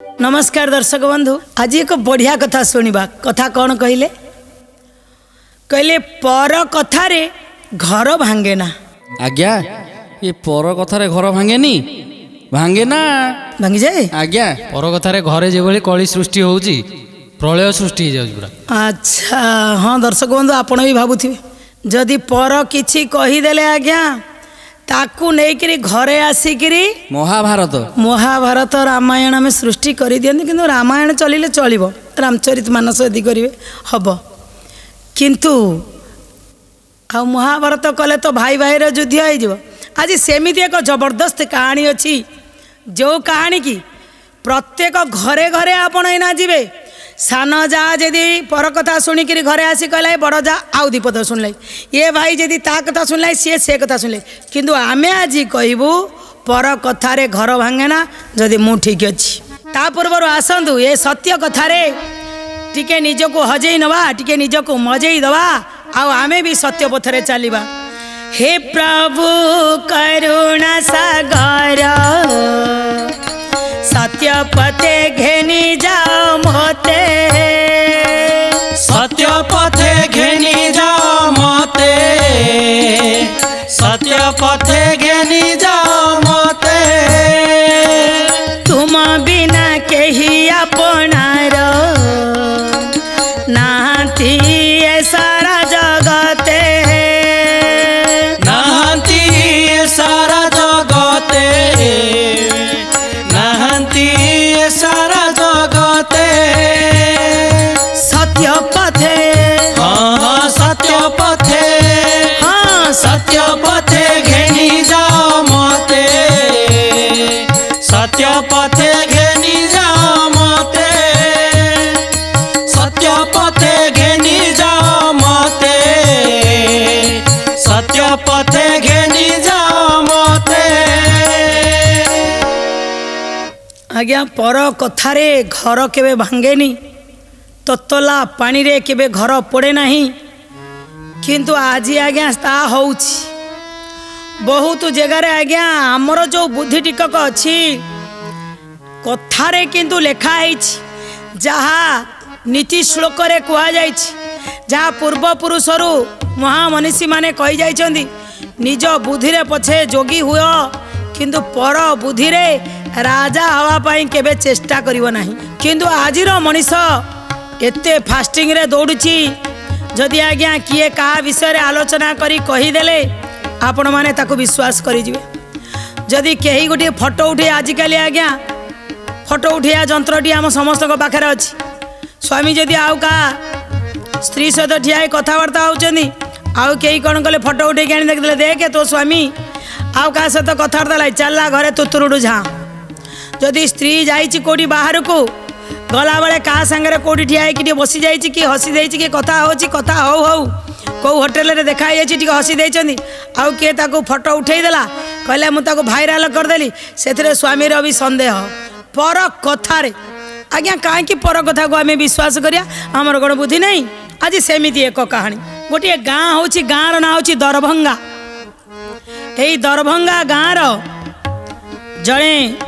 नमस्कार दर्शक बंधु, आज एक बढ़िया कथा शुणा। कथा कौन कहले कहले पर कथारे घर भांगे ना। आज्ञा ये पर कथारे घर भांगेनी भांगे ना भांगी जाए। आज्ञा पर कथारे घरे जो कली सृष्टि होउची प्रलय सृष्टि हो जाउची पूरा। अच्छा हाँ दर्शक बंधु, आपण भी भावुथिबे जदि पर किछि कहीदेले आज्ञा ताकू नेइकरी घरे आसिकरी महाभारत महाभारत रामायण में सृष्टि कर दियंती, किंतु रामायण चलिले चलिबो, रामचरित मानस यदि करिवे हबो, किंतु आ महाभारत कले तो भाई भाई रो युद्ध हो जिवो। आज सेमिति एक जबरदस्त कहानी अछि, जो कहानी की प्रत्येक घरे घरे आपण एना जिवे। सान जा जदि पर कथा शुणिक घरे आसी कहला बड़ जा आउ दीपद शुणल, ये भाई जदि ता कथा शुणल सी से कथा शुणल, किंतु आमे आज कहबू पर कथारे घर भांगेना जदि मु ठीक अच्छी। ता पूर्व आसतु ये सत्य कथारे टिके निजको हजेई नवा, टिके निजको मजेई दवा, आउ आमे भी सत्य पथरे चलिबा। हे प्रभु करुणा सागर सत्य पथे घेनी जाओ मोते, सत्य पथे घेनी जाओ मते, सत्य पथे घेनी जाओ मते। तुम बिना केही अपनार नाहंती ए सारा जगते, नाहंती सारा जगते, नाहंती सारा जगते। सत्य पथे हाँ सत्य पथे, हाँ सत्य पथे घेनी जाओ मते, सत्य पथे घेनी जाओ मते, सत्य पथे घेनी जाओ मते, सत्य पथे घेनी जाओ मते। आज्ञा पर कथारे घर केबे भांगेनी, ततला पानी रे केबे घर पड़े नहीं, किंतु आज आज्ञा ता होउछि बहुत जगार। आज्ञा आमर जो बुद्धि टिकक अछि कथारे किंतु लेखा हैछि, जहा नीति श्लोक रे कुआ जाइछि, जहा पूर्व पुरुषरु महामनीषी माने कहि जाइछन्ति निज बुद्धि रे पछे जोगी हुओ, किंतु पर बुद्धि रे राजा हवा पाई केबे चेष्टा करिवो नाही। किंतु आजिर मनीष एते फास्टिंग रे दौड़ुची, जदि आज्ञा किए का विषय रे आलोचना करी कहीदेले आपण माने ताको विश्वास करी जिवे। जदि केही गोटे फोटो उठे, आजिकाली आज्ञा फोटो उठिया जंत्रटी आम समस्त पाखे अच्छी, स्वामी जदि आउ का स्त्री सहित ठिया कथबार्ता होउचनी, आउ केही कौन कले फोटो उठे आनी देखिले, देखे तो स्वामी आउ का सहित कथबार्ता लाई चलला घरे तुतुरुडु झा। जदि स्त्री जाइछि कोडी बाहर को गला बेले का संगे कोडी ठिया कि बसी जाइछि कि हसी देइछि कि कथा होछि, कथा हौ हौ कौ होटेल रे देखा जाइछि टिके हसी देइछन्ती, आउ के ताको फोटो उठेई देला कहले मु ताको भाइराल कर देली, सेथिरे स्वामी रो भी संदेह। पर कथारे आज्ञा काहे कि पर कथा को आमे विश्वास करिया, हमर कोन बुद्धि नहीं। आज सेमिति एक कहानी, गोटे गाँ होछि, गाँ रो ना होछि दरभंगा। एई दरभंगा गाँ रो जणे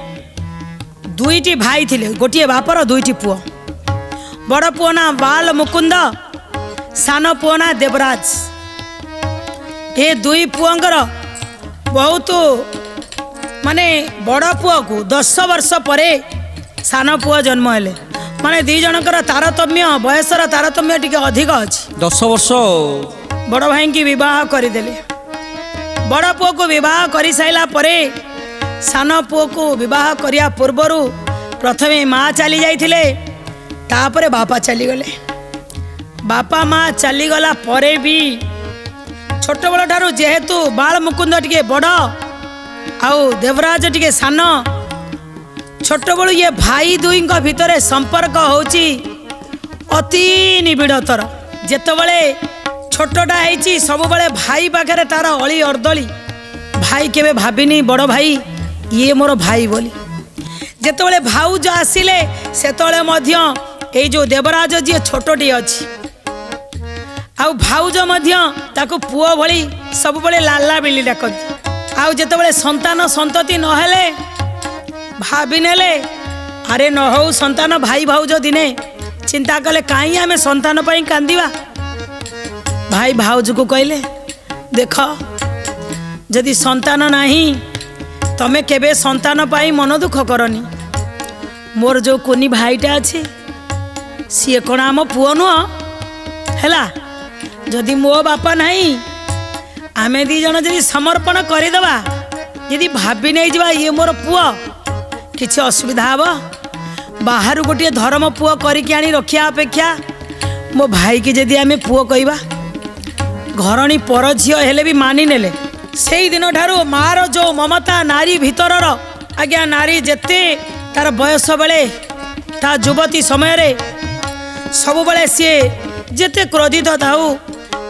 दुईटी भाई थिले, गोटे बापर दुईटी पुओ। बड़ पुओ ना बाल मुकुंद, सान पुओ ना देवराज। ए दुई पुओंकर बहुत माने बड़ पुओ को 10 वर्ष परे सान पुओ जन्म हेले, माने दी जनकर तारतम्य बयसर तारतम्य टिके अधिक अछि। 10 वर्ष बड़ भाई की विवाह करदेले। बड़ पुओ को विवाह करि साइला परे सान पुओ को विवाह करिया पूर्वरु प्रथमे माँ चली जाइथिले, तापरे बापा चली गले। बापा माँ चली गला परे भी छोट बड़ ठारू जेहेतु बाल मुकुंद टिके बड़ आउ देवराज टिके सान, छोट बड़ू ये भाई दुई भितर संपर्क होची अति निबिड़तर। जेतबेले छोटटा हैची सबुबले भाई पाखरे तार अली अर्दली, भाई केबे भाबिनी बड़ भाई ये मोर भाई बोली। जेतबेले भाउज आसिले सेतबेले मध्य एई जो देवराज जी छोटटी अछि, आउ भाउज मध्य ताको पुओ भली सबुबले लाला बिली डाकती। आउ जेतबेले संतान संतति नहेले भाबी नेले ଆରେ ନ ହଉ ସନ୍ତାନ ଭାଇ ଭାଉଜ ଦିନେ ଚିନ୍ତା କଲେ କାହିଁ ଆମେ ସନ୍ତାନ ପାଇଁ କାନ୍ଦିବା। ଭାଇ ଭାଉଜକୁ କହିଲେ ଦେଖ ଯଦି ସନ୍ତାନ ନାହିଁ ତମେ କେବେ ସନ୍ତାନ ପାଇଁ ମନ ଦୁଃଖ କରନି। ମୋର ଯେଉଁ କୁନି ଭାଇଟା ଅଛି ସିଏ କ'ଣ ଆମ ପୁଅ ନୁହଁ ହେଲା। ଯଦି ମୋ ବାପା ନାହିଁ ଆମେ ଦୁଇ ଜଣ ଯଦି ସମର୍ପଣ କରିଦେବା, ଯଦି ଭାବି ନେଇଯିବା ଇଏ ମୋର ପୁଅ, କିଛି ଅସୁବିଧା ହେବ? ବାହାରୁ ଗୋଟିଏ ଧର୍ମ ପୁଅ କରିକି ଆଣି ରଖିବା ଅପେକ୍ଷା ମୋ ଭାଇକି ଯଦି ଆମେ ପୁଅ କହିବା, ଘରଣୀ ପର ଝିଅ ହେଲେ ବି ମାନି ନେଲେ। ସେଇଦିନ ଠାରୁ ମାର ଯେଉଁ ମମତା ନାରୀ ଭିତରର, ଆଜ୍ଞା ନାରୀ ଯେତେ ତାର ବୟସ ବେଳେ ତା ଯୁବତୀ ସମୟରେ ସବୁବେଳେ ସିଏ ଯେତେ କ୍ରୋଧିତ ଥାଉ,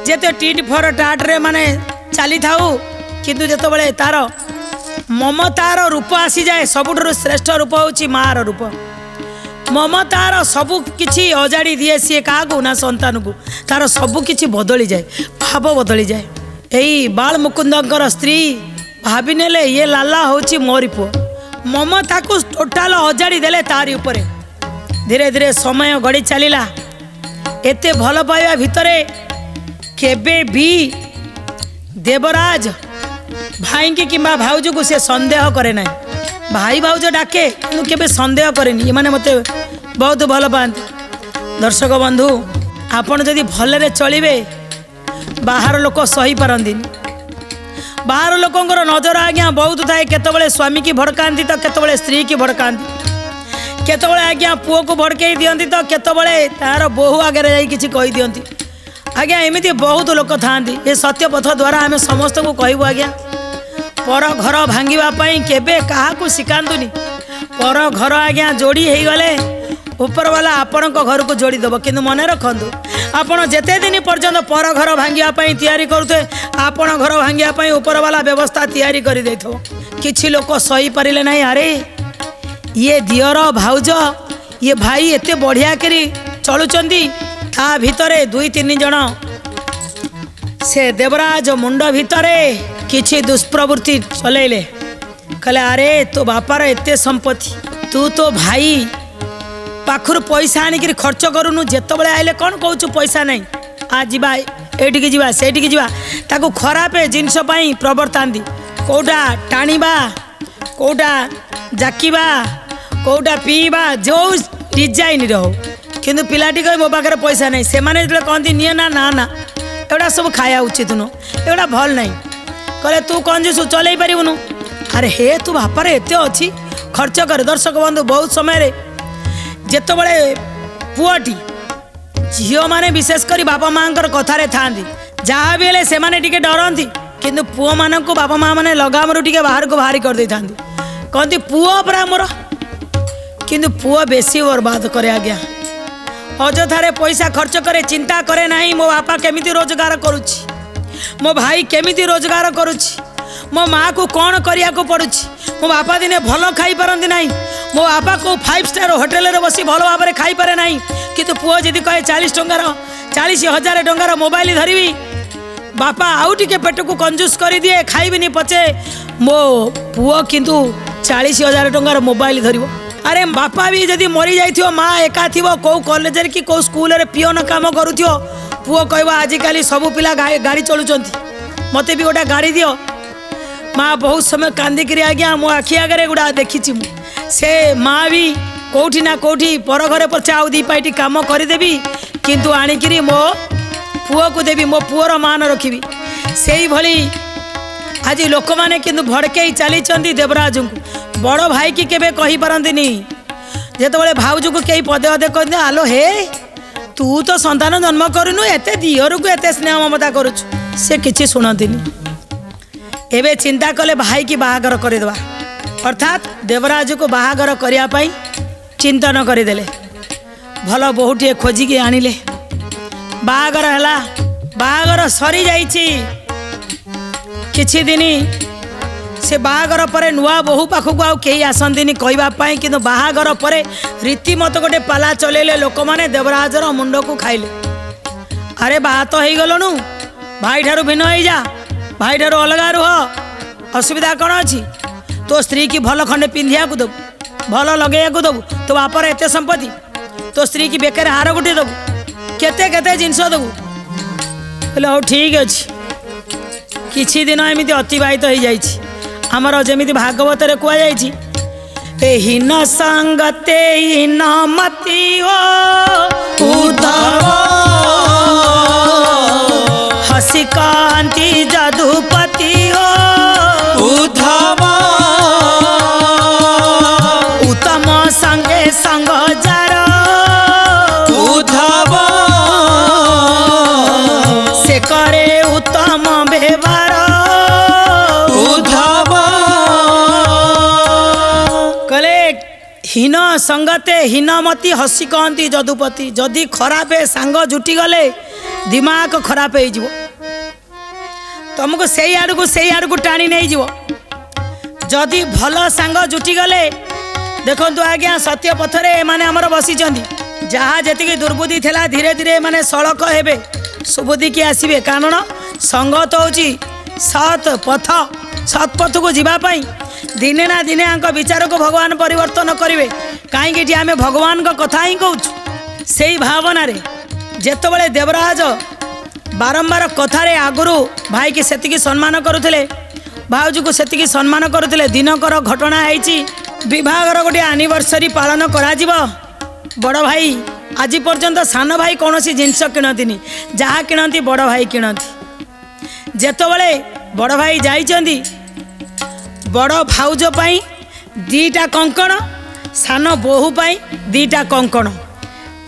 ଯେତେ ଟିଟ୍ ଫର ଟାଟ୍ରେ ମାନେ ଚାଲିଥାଉ, କିନ୍ତୁ ଯେତେବେଳେ ତାର ମମତାର ରୂପ ଆସିଯାଏ, ସବୁଠାରୁ ଶ୍ରେଷ୍ଠ ରୂପ ହେଉଛି ମାର ରୂପ। ମମତାର ସବୁ କିଛି ଅଜାଡ଼ି ଦିଏ ସିଏ କାହାକୁ ନା ସନ୍ତାନକୁ। ତାର ସବୁ କିଛି ବଦଳିଯାଏ, ଭାବ ବଦଳିଯାଏ। ଏଇ ବାଳ ମୁକୁନ୍ଦଙ୍କର ସ୍ତ୍ରୀ ଭାବିନେଲେ ଇଏ ଲାଲା ହେଉଛି ମୋରି ପୁଅ। ମମତାକୁ ଟୋଟାଲ ଅଜାଡ଼ି ଦେଲେ ତାରି ଉପରେ। ଧୀରେ ଧୀରେ ସମୟ ଗଡ଼ି ଚାଲିଲା। ଏତେ ଭଲ ପାଇବା ଭିତରେ କେବେ ବି ଦେବରାଜ ଭାଇଙ୍କି କିମ୍ବା ଭାଉଜକୁ ସେ ସନ୍ଦେହ କରେ ନାହିଁ। ଭାଇ ଭାଉଜ ଡାକେ କିନ୍ତୁ କେବେ ସନ୍ଦେହ କରେନି। ଏମାନେ ମୋତେ ବହୁତ ଭଲ ପାଆନ୍ତି। ଦର୍ଶକ ବନ୍ଧୁ, ଆପଣ ଯଦି ଭଲରେ ଚଳିବେ ବାହାର ଲୋକ ସହିପାରନ୍ତିନି। ବାହାର ଲୋକଙ୍କର ନଜର ଆଜ୍ଞା ବହୁତ ଥାଏ। କେତେବେଳେ ସ୍ୱାମୀକି ଭଡ଼କାନ୍ତି ତ କେତେବେଳେ ସ୍ତ୍ରୀକି ଭଡ଼କାନ୍ତି, କେତେବେଳେ ଆଜ୍ଞା ପୁଅକୁ ଭଡ଼କେଇ ଦିଅନ୍ତି ତ କେତେବେଳେ ତାର ବୋହୂ ଆଗରେ ଯାଇ କିଛି କହିଦିଅନ୍ତି। ଆଜ୍ଞା ଏମିତି ବହୁତ ଲୋକ ଥାଆନ୍ତି। ଏ ସତ୍ୟପଥ ଦ୍ୱାରା ଆମେ ସମସ୍ତଙ୍କୁ କହିବୁ ଆଜ୍ଞା, ପର ଘର ଭାଙ୍ଗିବା ପାଇଁ କେବେ କାହାକୁ ଶିଖାନ୍ତୁନି। ପର ଘର ଆଜ୍ଞା ଯୋଡ଼ି ହେଇଗଲେ ଉପରବାଲା ଆପଣଙ୍କ ଘରକୁ ଯୋଡ଼ିଦେବ। କିନ୍ତୁ ମନେ ରଖନ୍ତୁ, ଆପଣ ଯେତେ ଦିନ ପର୍ଯ୍ୟନ୍ତ ପର ଘର ଭାଙ୍ଗିବା ପାଇଁ ତିଆରି କରୁଥିବେ, ଆପଣ ଘର ଭାଙ୍ଗିବା ପାଇଁ ଉପରବାଲା ବ୍ୟବସ୍ଥା ତିଆରି କରିଦେଇଥିବ। କିଛି ଲୋକ ସହିପାରିଲେ ନାହିଁ, ଆରେ ଇଏ ଦିଅର ଭାଉଜ ଇଏ ଭାଇ ଏତେ ବଢ଼ିଆ କରି ଚଳୁଛନ୍ତି, ତା ଭିତରେ ଦୁଇ ତିନି ଜଣ ସେ ଦେବରାଜ ମୁଣ୍ଡ ଭିତରେ କିଛି ଦୁଷ୍ପ୍ରବୃତ୍ତି ଚଲେଇଲେ। କହିଲେ ଆରେ ତୋ ବାପାର ଏତେ ସମ୍ପତ୍ତି, ତୁ ତୋ ଭାଇ ପାଖରୁ ପଇସା ଆଣିକିରି ଖର୍ଚ୍ଚ କରୁନୁ, ଯେତେବେଳେ ଆଇଲେ କ'ଣ କହୁଛୁ ପଇସା ନାହିଁ, ଆ ଯିବା ଏଇଠିକି ଯିବା ସେଇଠିକି ଯିବା। ତାକୁ ଖରାପ ଜିନିଷ ପାଇଁ ପ୍ରବର୍ତ୍ତାନ୍ତି। କେଉଁଟା ଟାଣିବା, କେଉଁଟା ଜାକିବା, କେଉଁଟା ପିଇବା, ଯେଉଁ ଡିଜାଇନ୍ର ହଉ। କିନ୍ତୁ ପିଲାଟି କହେ ମୋ ପାଖରେ ପଇସା ନାହିଁ। ସେମାନେ ଯେତେବେଳେ କହନ୍ତି ନିଏ ନା ନା ନା ଏଗୁଡ଼ା ସବୁ ଖାଇବା ଉଚିତ ନୁହଁ, ଏଗୁଡ଼ା ଭଲ ନାହିଁ। କହିଲେ ତୁ କଞ୍ଜୁସ ଚଲେଇ ପାରିବୁନୁ। ଆରେ ହେ ତୁ ବାପାର ଏତେ ଅଛି ଖର୍ଚ୍ଚ କରେ। ଦର୍ଶକ ବନ୍ଧୁ, ବହୁତ ସମୟରେ ଯେତେବେଳେ ପୁଅଟି ଝିଅମାନେ ବିଶେଷ କରି ବାପା ମାଆଙ୍କର କଥାରେ ଥାଆନ୍ତି, ଯାହା ବି ହେଲେ ସେମାନେ ଟିକେ ଡରନ୍ତି। କିନ୍ତୁ ପୁଅମାନଙ୍କୁ ବାପା ମାଆ ମାନେ ଲଗାମରୁ ଟିକେ ବାହାରକୁ ବାହାରି କରିଦେଇଥାନ୍ତି। କହନ୍ତି ପୁଅ ପରା ମୋର। କିନ୍ତୁ ପୁଅ ବେଶୀ ବର୍ବାଦ କରେ ଆଜ୍ଞା। ଅଯଥାରେ ପଇସା ଖର୍ଚ୍ଚ କରେ, ଚିନ୍ତା କରେ ନାହିଁ ମୋ ବାପା କେମିତି ରୋଜଗାର କରୁଛି, ମୋ ଭାଇ କେମିତି ରୋଜଗାର କରୁଛି, ମୋ ମାଆକୁ କ'ଣ କରିବାକୁ ପଡ଼ୁଛି। ମୋ ବାପା ଦିନେ ଭଲ ଖାଇପାରନ୍ତି ନାହିଁ, ମୋ ବାପା କେଉଁ 5 ଷ୍ଟାର ହୋଟେଲରେ ବସି ଭଲ ଭାବରେ ଖାଇପାରେ ନାହିଁ। କିନ୍ତୁ ପୁଅ ଯଦି କହେ 40,000 ଟଙ୍କାର ମୋବାଇଲ ଧରିବି, ବାପା ଆଉ ଟିକେ ପେଟକୁ କଞ୍ଜୁସ କରିଦିଏ, ଖାଇବିନି ପଛେ ମୋ ପୁଅ କିନ୍ତୁ 40,000 ଟଙ୍କାର ମୋବାଇଲ ଧରିବ। ଆରେ ବାପା ବି ଯଦି ମରି ଯାଇଥିବ, ମା ଏକା ଥିବ କେଉଁ କଲେଜରେ କି କେଉଁ ସ୍କୁଲରେ ପିଅନ କାମ କରୁଥିବ, ପୁଅ କହିବ ଆଜିକାଲି ସବୁ ପିଲା ଗାଡ଼ି ଚଳୁଛନ୍ତି, ମୋତେ ବି ଗୋଟେ ଗାଡ଼ି ଦିଅ। ମା ବହୁତ ସମୟ କାନ୍ଦିକିରି ଆଜ୍ଞା ମୋ ଆଖି ଆଗରେ ଗୁଡ଼ା ଦେଖିଛି ମୁଁ। ସେ ମା ବି କେଉଁଠି ନା କେଉଁଠି ପର ଘରେ ପଛେ ଆଉ ଦୁଇ ପାଇଟି କାମ କରିଦେବି, କିନ୍ତୁ ଆଣିକିରି ମୋ ପୁଅକୁ ଦେବି, ମୋ ପୁଅର ମାନ ରଖିବି। ସେଇଭଳି ଆଜି ଲୋକମାନେ କିନ୍ତୁ ଭଡ଼କେଇ ଚାଲିଛନ୍ତି ଦେବରାଜଙ୍କୁ। ବଡ଼ ଭାଇକି କେବେ କହିପାରନ୍ତିନି। ଯେତେବେଳେ ଭାଉଜକୁ କେହି ପଦେ ଅଧେ କହନ୍ତି ଆଲୋ ହେ ତୁ ତ ସନ୍ତାନ ଜନ୍ମ କରିନୁ, ଏତେ ଦିଅରକୁ ଏତେ ସ୍ନେହ ମମତା କରୁଛୁ, ସେ କିଛି ଶୁଣନ୍ତିନି। ଏବେ ଚିନ୍ତା କଲେ ଭାଇକି ବାହାଘର କରିଦେବା, ଅର୍ଥାତ୍ ଦେବରାଜକୁ ବାହାଘର କରିବା ପାଇଁ ଚିନ୍ତନ କରିଦେଲେ। ଭଲ ବୋହୂଟିଏ ଖୋଜିକି ଆଣିଲେ, ବାହାଘର ହେଲା। ବାହାଘର ସରିଯାଇଛି କିଛି ଦିନ। ସେ ବାହାଘର ପରେ ନୂଆ ବୋହୂ ପାଖକୁ ଆଉ କେହି ଆସନ୍ତିନି କହିବା ପାଇଁ, କିନ୍ତୁ ବାହାଘର ପରେ ରୀତିମତ ଗୋଟେ ପାଲା ଚଲେଇଲେ ଲୋକମାନେ, ଦେବରାଜର ମୁଣ୍ଡକୁ ଖାଇଲେ। ଆରେ ବାହା ତ ହେଇଗଲଣୁ, ଭାଇଠାରୁ ଭିନ୍ନ ହେଇଯା, ଭାଇଠାରୁ ଅଲଗା ରୁହ, ଅସୁବିଧା କ'ଣ ଅଛି? ତୋ ସ୍ତ୍ରୀ କି ଭଲ ଖଣ୍ଡେ ପିନ୍ଧିବାକୁ ଦେବୁ, ଭଲ ଲଗେଇବାକୁ ଦେବୁ। ତୋ ବାପର ଏତେ ସମ୍ପତ୍ତି, ତୋ ସ୍ତ୍ରୀ କି ବେକରେ ହାର ଗୋଟିଏ ଦେବୁ, କେତେ କେତେ ଜିନିଷ ଦେବୁ। ହେଲେ ହଉ ଠିକ୍ ଅଛି। କିଛି ଦିନ ଏମିତି ଅତିବାହିତ ହେଇଯାଇଛି। ଆମର ଯେମିତି ଭାଗବତରେ କୁହାଯାଇଛି, ଏ ହୀନ ସଙ୍ଗତେ ହୀନ ମତି ଓ ଉଦ୍ଧବ ହସି କାନ୍ତି ଯଦୁପତି ଓ ଉଦ୍ଧବ ଉତ୍ତମ ସଙ୍ଗେ ସଙ୍ଗ ଯାର ଉଦ୍ଧବ ସେ କରେ ଉତ୍ତମ ବ୍ୟବହାର ଉଦ୍ଧବ କହିଲେ ହୀନ ସଙ୍ଗତେ ହୀନମତି ହସି କହନ୍ତି ଯଦୁପତି। ଯଦି ଖରାପ ସାଙ୍ଗ ଜୁଟି ଗଲେ ଦିମାଗ ଖରାପ ହେଇଯିବ, ତମକୁ ସେଇ ଆଡ଼କୁ ଟାଣି ନେଇଯିବ। ଯଦି ଭଲ ସାଙ୍ଗ ଜୁଟି ଗଲେ, ଦେଖନ୍ତୁ ଆଜ୍ଞା ସତ୍ୟ ପଥରେ ଏମାନେ ଆମର ବସିଛନ୍ତି। ଯାହା ଯେତିକି ଦୁର୍ବୁଦ୍ଧି ଥିଲା ଧୀରେ ଧୀରେ ଏମାନେ ସଳଖ ହେବେ, ସୁବୁଦ୍ଧିକି ଆସିବେ। କାରଣ ସଙ୍ଗ ତ ହେଉଛି ସତ୍ ପଥ, ସତ୍ ପଥକୁ ଯିବା ପାଇଁ ଦିନେ ନା ଦିନେ ଆଙ୍କ ବିଚାରକୁ ଭଗବାନ ପରିବର୍ତ୍ତନ କରିବେ। କାହିଁକି ଏଠି ଆମେ ଭଗବାନଙ୍କ କଥା ହିଁ କହୁଛୁ। ସେଇ ଭାବନାରେ ଯେତେବେଳେ ଦେବରାଜ ବାରମ୍ବାର କଥାରେ ଆଗରୁ ଭାଇକି ସେତିକି ସମ୍ମାନ କରୁଥିଲେ, ଭାଉଜକୁ ସେତିକି ସମ୍ମାନ କରୁଥିଲେ। ଦିନକର ଘଟଣା ହେଇଛି, ବିବାହର ଗୋଟିଏ ଆନିଭର୍ସରୀ ପାଳନ କରାଯିବ। ବଡ଼ ଭାଇ ଆଜି ପର୍ଯ୍ୟନ୍ତ ସାନ ଭାଇ କୌଣସି ଜିନିଷ କିଣନ୍ତିନି, ଯାହା କିଣନ୍ତି ବଡ଼ ଭାଇ କିଣନ୍ତି। ଯେତେବେଳେ ବଡ଼ ଭାଇ ଯାଇଛନ୍ତି, ବଡ଼ ଭାଉଜ ପାଇଁ 2ଟା କଙ୍କଣ, ସାନ ବୋହୂ ପାଇଁ 2ଟା କଙ୍କଣ,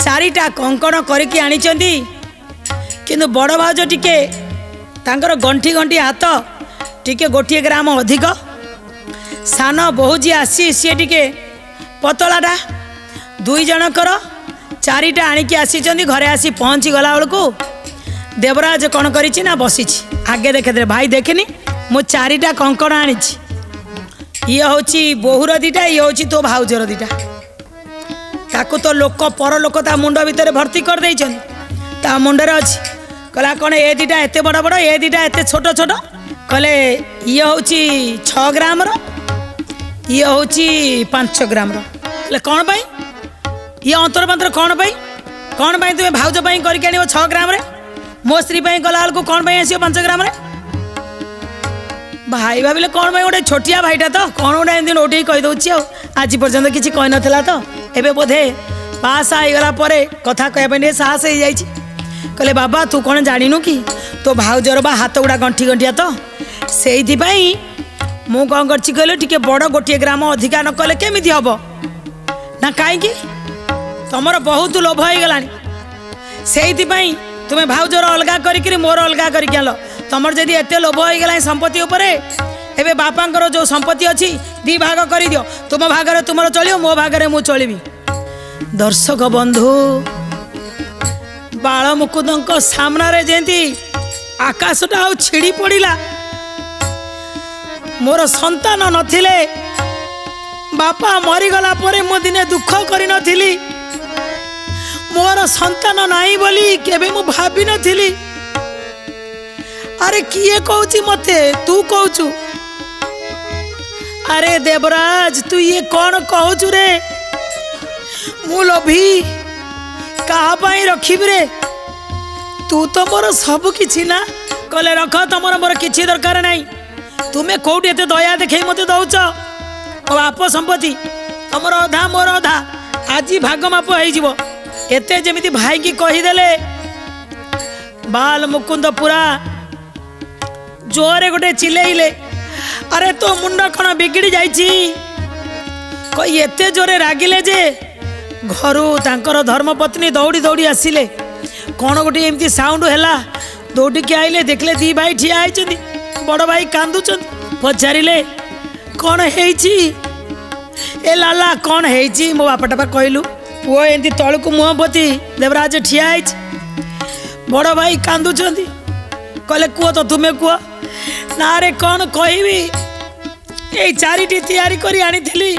4ଟା କଙ୍କଣ କରିକି ଆଣିଛନ୍ତି। କିନ୍ତୁ ବଡ଼ ଭାଉଜ ଟିକେ ତାଙ୍କର ଗଣ୍ଠି ଗଣ୍ଠି ହାତ ଟିକେ 1 ଗ୍ରାମ ଅଧିକ, ସାନ ବୋହୂ ଯିଏ ଆସି ସିଏ ଟିକେ ପତଳାଟା। 2 ଜଣଙ୍କର 4ଟା ଆଣିକି ଆସିଛନ୍ତି। ଘରେ ଆସି ପହଞ୍ଚି ଗଲା ବେଳକୁ ଦେବରାଜ କ'ଣ କରିଛି ନା ବସିଛି। ଆଗେ ଦେଖିଦେଲେ, ଭାଇ ଦେଖିନି ମୁଁ 4ଟା କଙ୍କଣ ଆଣିଛି। ଇଏ ହେଉଛି ବୋହୂର 2ଟା, ଇଏ ହେଉଛି ତୋ ଭାଉଜର 2ଟା। ତାକୁ ତ ଲୋକ ପର ଲୋକ ତା ମୁଣ୍ଡ ଭିତରେ ଭର୍ତ୍ତି କରିଦେଇଛନ୍ତି। ତା ମୁଣ୍ଡରେ ଅଛି। କହିଲା କ'ଣ ଏ 2ଟା ଏତେ ବଡ଼ ବଡ଼, ଏ 2ଟା ଏତେ ଛୋଟ ଛୋଟ? କହିଲେ ଇଏ ହେଉଛି 6 ଗ୍ରାମର, ଇଏ ହେଉଛି 5 ଗ୍ରାମର। କହିଲେ କ'ଣ ପାଇଁ ଇଏ ଅନ୍ତର କ'ଣ ପାଇଁ ତୁମେ ଭାଉଜ ପାଇଁ କରିକି ଆଣିବ 6 ଗ୍ରାମରେ, ମୋ ସ୍ତ୍ରୀ ପାଇଁ କଲା ବେଳକୁ କ'ଣ ପାଇଁ ଆସିବ 5 ଗ୍ରାମରେ? ଭାଇ ଭାବିଲେ କ'ଣ ପାଇଁ, ଗୋଟେ ଛୋଟିଆ ଭାଇଟା ତ କ'ଣ ଗୋଟେ ଏମିତି ନୋଟେଇ କହିଦେଉଛି। ଆଉ ଆଜି ପର୍ଯ୍ୟନ୍ତ କିଛି କହିନଥିଲା ତ, ଏବେ ବୋଧେ ପାସ୍ ହେଇଗଲା ପରେ କଥା କହିବା ପାଇଁ ଟିକେ ସାହସ ହେଇଯାଇଛି। କହିଲେ ବାବା ତୁ କ'ଣ ଜାଣିନୁ କି, ତୋ ଭାଉଜର ବା ହାତ ଗୁଡ଼ା ଗଣ୍ଠି ଗଣ୍ଠିଆ ତ, ସେଇଥିପାଇଁ ମୁଁ କ'ଣ କରିଛି କହିଲେ ଟିକେ ବଡ଼ 1 ଗ୍ରାମ ଅଧିକା ନ କଲେ କେମିତି ହେବ ନା? କାହିଁକି ତମର ବହୁତ ଲୋଭ ହେଇଗଲାଣି, ସେଇଥିପାଇଁ ତୁମେ ଭାଉଜର ଅଲଗା କରିକିରି ମୋର ଅଲଗା କରିକି ଆଣିଲ। ତମର ଯଦି ଏତେ ଲୋଭ ହେଇଗଲାଣି ସମ୍ପତ୍ତି ଉପରେ, ଏବେ ବାପାଙ୍କର ଯେଉଁ ସମ୍ପତ୍ତି ଅଛି 2 ଭାଗ କରିଦିଅ। ତୁମ ଭାଗରେ ତୁମର ଚଳିବ, ମୋ ଭାଗରେ ମୁଁ ଚଳିବି। ଦର୍ଶକ ବନ୍ଧୁ, ବାଳମୁକୁନ୍ଦଙ୍କ ସାମ୍ନାରେ ଯେମିତି ଆକାଶଟା ଆଉ ଛିଡ଼ି ପଡ଼ିଲା। ମୋର ସନ୍ତାନ ନଥିଲେ, ବାପା ମରିଗଲା ପରେ ମୁଁ ଦିନେ ଦୁଃଖ କରିନଥିଲି। ମୋର ସନ୍ତାନ ନାହିଁ ବୋଲି କେବେ ମୁଁ ଭାବିନଥିଲି। ଆରେ କିଏ କହୁଛି ମତେ, ତୁ କହୁଛୁ? ଆରେ ଦେବରାଜ ତୁ ଇଏ କ'ଣ କହୁଛୁ ରେ? ମୁଁ ଲୋଭି, କାହା ପାଇଁ ରଖିବି ରେ? ତୁ ତ ମୋର ସବୁ କିଛି ନା। କହିଲେ ରଖ, ତମର ମୋର କିଛି ଦରକାର ନାହିଁ। ତୁମେ କୋଉଠି ଏତେ ଦୟା ଦେଖେଇ ମତେ ଦଉଛ? ମୋ ବାପ ସମ୍ପତ୍ତି ତମର ଅଧା ମୋର ଅଧା, ଆଜି ଭାଗ ମାପ ହେଇଯିବ। ଏତେ ଯେମିତି ଭାଇକି କହିଦେଲେ, ବାଲ ମୁକୁନ୍ଦ ପୁରା ଜୋରେ ଗୋଟେ ଚିଲେଇଲେ। ଆରେ ତୋ ମୁଣ୍ଡ କ'ଣ ବିଗିଡ଼ି ଯାଇଛି? କହି ଏତେ ଜୋରେ ରାଗିଲେ ଯେ ଘରୁ ତାଙ୍କର ଧର୍ମପତ୍ନୀ ଦୌଡ଼ି ଦୌଡ଼ି ଆସିଲେ। କ'ଣ ଗୋଟେ ଏମିତି ସାଉଣ୍ଡ ହେଲା, ଦୌଡ଼ିକି ଆଇଲେ, ଦେଖିଲେ 2 ଭାଇ ଠିଆ ହେଇଛନ୍ତି। ବଡ଼ ଭାଇ କାନ୍ଦୁଛନ୍ତି। ପଚାରିଲେ କ'ଣ ହେଇଛି? ଏ ଲାଲା କ'ଣ ହେଇଛି? ମୋ ବାପାଟା ବା କହିଲୁ। ପୁଅ ଏମିତି ତଳକୁ ମୁହଁ ପୋତି ଦେବରାଜ ଠିଆ ହେଇଛି। ବଡ଼ ଭାଇ କାନ୍ଦୁଛନ୍ତି। କହିଲେ କୁହ ତ, ତୁମେ କୁହ। ନା ରେ କ'ଣ କହିବି, ଏଇ 4ଟି ତିଆରି କରି ଆଣିଥିଲି,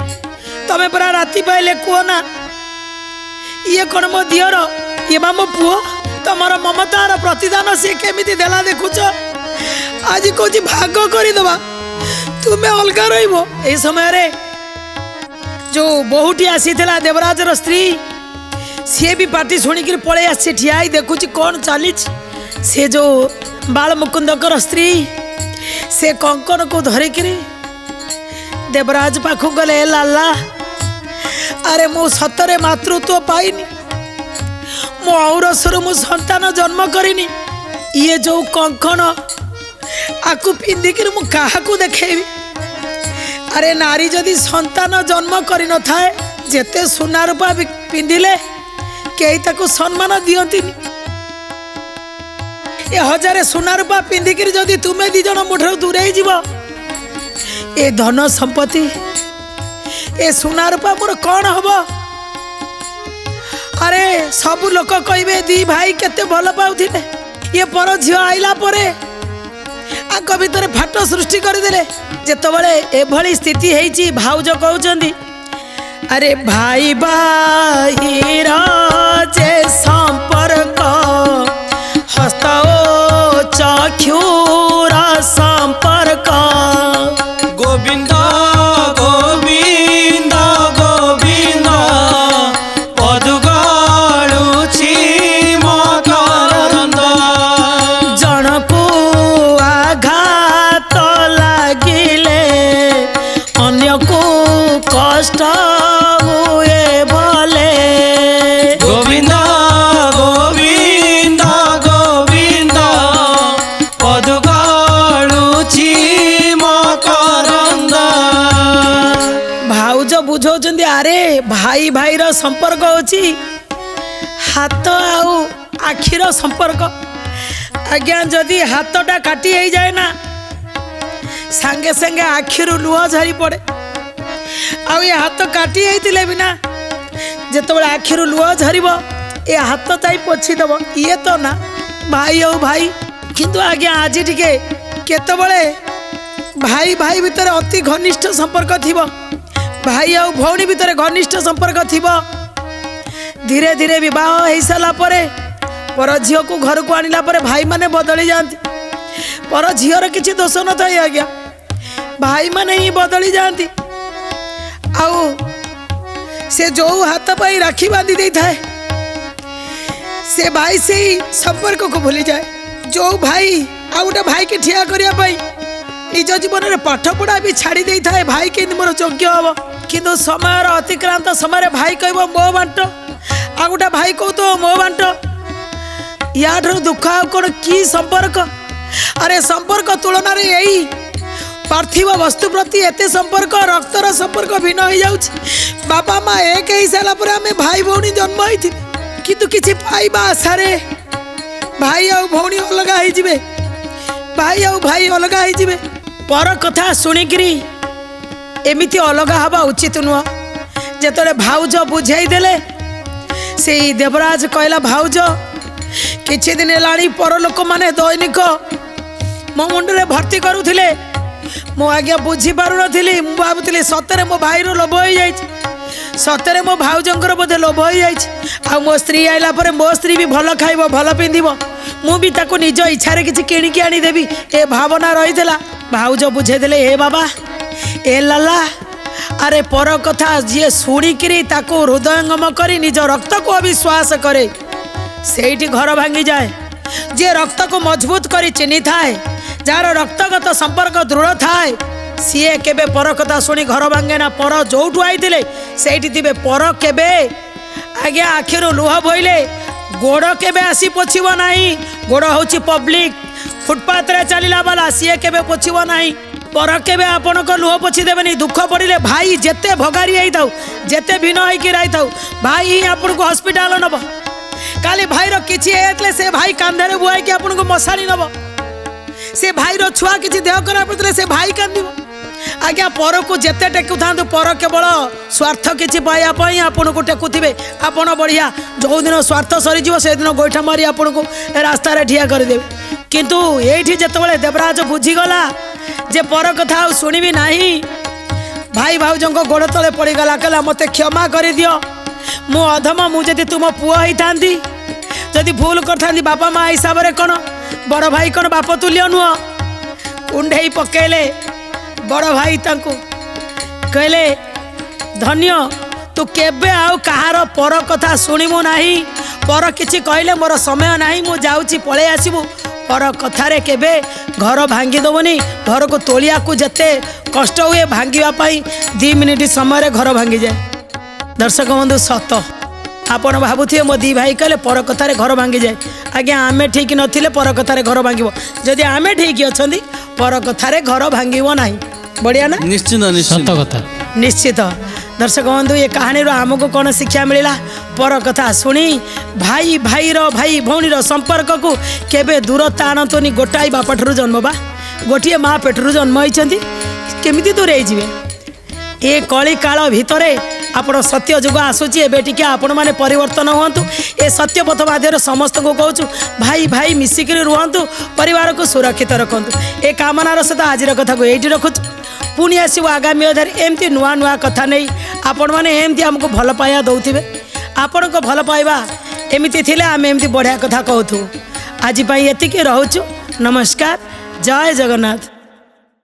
ତମେ ପରା ରାତି ପାଇଲେ କୁହ ନା। ଇଏ କ'ଣ ମୋ ଦିଅର, ଇଏ ବା ମୋ ପୁଅ। ତମର ମମତାର ପ୍ରତିଦାନ ସିଏ କେମିତି ଦେଲା ଦେଖୁଛ। ଆଜି କହୁଛି ଭାଗ କରିଦେବା, ତୁମେ ଅଲଗା ରହିବ। ଏହି ସମୟରେ जो बहुटी आसीथिला देवराजर स्त्री सी भी पार्टी शुणिक पलि आसी ठिया देखुची कौन चली से जो बाल मुकुंदकर स्त्री से कंकण को धरिकी देवराज पाखु गले लाला अरे मु सतरे मातृत्व पाइनी मो औरसर मु संतान जन्म करिनी ये जो कंकण आकु पिंधिकी मु काहाकू देखेबी अरे नारी जदि संतान जन्म करि न थाए जेते सुना रूपा पिंधिले केही ताकू सम्मान दियंतिनी ए हजारे सुना रूपा पिंधिकी जदि तुमे दी जन मुठर दूरे जीव ए धन संपत्ति ए सुना रूपा मोर कौन हम अरे सबू लोक कहे दी भाई केते भल पाउथिले ये पर झियो आइला परे आक भितर फाट सृष्टि करदेले जेतबळे एभली स्थिति हेची भाउज कहउचंदी अरे भाई भाई जे संपर्क हस्त ओ चक्षुर संपर्क गोविंद गोविंद गोविंद पदुगाळुछि मकरंद जनकू आघात लागिले अन्यकू कष्ट हुए भले गोविंद गोविंद गोविंद पदुगाळुछि मकरंद भाउज बुझौचंदी अरे भाई भाई रो संपर्क होची हाथ आउ आखिर संपर्क आज्ञा जदि हाथटा काटी हो जाए ना सांगे सांगे आखिरु लुह झरी पड़े आउ ये हाथ काटी होइतिले बिना जेतबळे आखिरु लुह झरिब ए हाथ ताई पोछि दब ये तो ना भाई औ भाई किंतु आज्ञा आज टिके केतबळे भाई भाई भितर अति घनिष्ठ संपर्क थिबो भाई और भौणी भितर घनिष्ठ संपर्क थिबो धीरे धीरे विवाह हो सारा पर झील को घर को आनिला परे भाई माने बदली जाती पर झीर किसी दोष न था आज्ञा भाई माने ही बदली जाती आउ से जो हाथ पाई राखी बांधी दे थाए से भाई से ही संपर्क को भूली जाए जो भाई आ गोटे भाई के ठिया करने निज जीवन में पाठ पढ़ा भी छाड़ी दे थाए भाई के मोर योग्य हम किंतु समय अतिक्रांत समय भाई कह मो बांट आ गोटे भाई कह तो मो बांट या दुख आ कौन कि संपर्क अरे संपर्क तुलन यही पार्थिव वस्तु प्रति एते संपर्क रक्तर संपर्क भिन्न हो जाउछि बापा माँ एक ही सारा पर आम भाई भौणी जन्म होती किंतु किसी पाइबा आशारे भाई आ भौणी अलग हो भाई आ भाई अलग हो पर कथा शुणिकी एमती अलग हवा उचित नुह जेतले भाउज बुझाई देले से देवराज कहला भाउज किछि दिन लाणी पर लोक माने दैनिक मो मुंडे भर्ती करुथिले मो आज्ञा बुझी पारु नथिली मु भाबुथिली सतरे मो भाई रो लोभ हो जाय सतरे मो भाउजंकर बोधे लोभ हो जाय आ मो स्त्री आइला परे मो स्त्री भी भल खाइबो भल पिंधिबो मु भी ताको निज इच्छा रे किछि किणी के आनी देबी ए भावना रहितला भाउज बुझे देले ए बाबा ए लाला अरे पर कथा जी शुणिकी ताको हृदयंगम करी निज रक्त को अविश्वास करे सेठी घर भांगी जाए जे रक्त को मजबूत करी चिन्ही थाए जार रक्तगत संपर्क दृढ़ थाए सीए केबे पर कथा शुणी घर भांगे ना पर जोठू आईतिले सेठी थिबे पर केबे आज्ञा आखिरु लुह बोइले गोड़ केबे आसी पोछिबो नाही गोड़ होची पब्लिक फुटपाथ रे चलीला वाला सीए केबे पोछिबो नाही पर केबे आपण को लुह पोछि देबेनी दुख पड़िले भाई जेते भगारी आई थाउ जेते भिन्न होई कि रही थाउ भाई ही आपण को हॉस्पिटल नब काली भाई रो किछि एतले से भाई कांधरे बुआई कि आपण को मसानी नब से भाई रो छुआ किछि देह करा पड़ले से भाई कांदिबो आज्ञा पर को जेते टेकु थांतु पर केवल स्वार्थ किछि पाया पई आपण को टेकुथिबे आपण बढ़िया जो दिन स्वार्थ सरी जीव से दिन गोइठा मारी आपण को रास्ता रे ठिया कर देबे किंतु एठी जेतबेले देवराज बुझी गला जे पर कथा शुणिबी नाही भाई भाउजंको गोड़ तले पड़ी गला कहला मते क्षमा कर दियो मु अधम मु जदि तुम पुआ ही थांदी जदि भूल करथांदी बापा माँ हिसाब रे कोन बड़ भाई कोन बाप तुल्य नुह कुंडेई पकेले बड़ भाई तांको कहले ଧନ୍ୟ ତୁ କେବେ ଆଉ କାହାର ପର କଥା ଶୁଣିବୁ ନାହିଁ। ପର କିଛି କହିଲେ ମୋର ସମୟ ନାହିଁ, ମୁଁ ଯାଉଛି ପଳେଇ ଆସିବୁ। ପର କଥାରେ କେବେ ଘର ଭାଙ୍ଗି ଦେବୁନି। ଘରକୁ ତୋଳିବାକୁ ଯେତେ କଷ୍ଟ ହୁଏ ଭାଙ୍ଗିବା ପାଇଁ 2 ମିନିଟ୍ ସମୟରେ ଘର ଭାଙ୍ଗିଯାଏ। ଦର୍ଶକ ବନ୍ଧୁ ସତ ଆପଣ ଭାବୁଥିବେ ମୋ 2 ଭାଇ କହିଲେ ପର କଥାରେ ଘର ଭାଙ୍ଗିଯାଏ। ଆଜ୍ଞା ଆମେ ଠିକ୍ ନଥିଲେ ପର କଥାରେ ଘର ଭାଙ୍ଗିବ, ଯଦି ଆମେ ଠିକ୍ ଅଛନ୍ତି ପର କଥାରେ ଘର ଭାଙ୍ଗିବ ନାହିଁ। ବଢ଼ିଆ ନା? ନିଶ୍ଚିନ୍ତ ସତ ନିଶ୍ଚିନ୍ତ କଥା। ନିଶ୍ଚିତ। ଦର୍ଶକ ବନ୍ଧୁ ଏ କାହାଣୀରୁ ଆମକୁ କ'ଣ ଶିକ୍ଷା ମିଳିଲା? ପର କଥା ଶୁଣି ଭାଇ ଭାଇ ଭଉଣୀର ସମ୍ପର୍କକୁ କେବେ ଦୂରତା ଆଣନ୍ତୁନି। ଗୋଟାଏ ବାପଠାରୁ ଜନ୍ମ ବା ଗୋଟିଏ ମା ପେଟରୁ ଜନ୍ମ ହେଇଛନ୍ତି, କେମିତି ଦୂରେଇ ଯିବେ? ଏ କଳି କାଳ ଭିତରେ ଆପଣ ସତ୍ୟ ଯୁଗ ଆସୁଛି, ଏବେ ଟିକେ ଆପଣମାନେ ପରିବର୍ତ୍ତନ ହୁଅନ୍ତୁ। ଏ ସତ୍ୟପଥ ମାଧ୍ୟମରେ ସମସ୍ତଙ୍କୁ କହୁଛୁ ଭାଇ ମିଶିକିରି ରୁହନ୍ତୁ, ପରିବାରକୁ ସୁରକ୍ଷିତ ରଖନ୍ତୁ। ଏ କାମନାର ସହିତ ଆଜିର କଥାକୁ ଏଇଠି ରଖୁଛୁ। ପୁଣି ଆସିବୁ ଆଗାମୀ ଅଧ୍ୟାୟରେ ଏମିତି ନୂଆ କଥା ନେଇ। ଆପଣମାନେ ଏମିତି ଆମକୁ ଭଲ ପାଇବା ଦେଉଥିବେ। ଆପଣଙ୍କ ଭଲ ପାଇବା ଏମିତି ଥିଲେ ଆମେ ଏମିତି ବଢ଼ିଆ କଥା କହୁଥିବୁ। ଆଜି ପାଇଁ ଏତିକି ରହୁଛୁ। ନମସ୍କାର, ଜୟ ଜଗନ୍ନାଥ।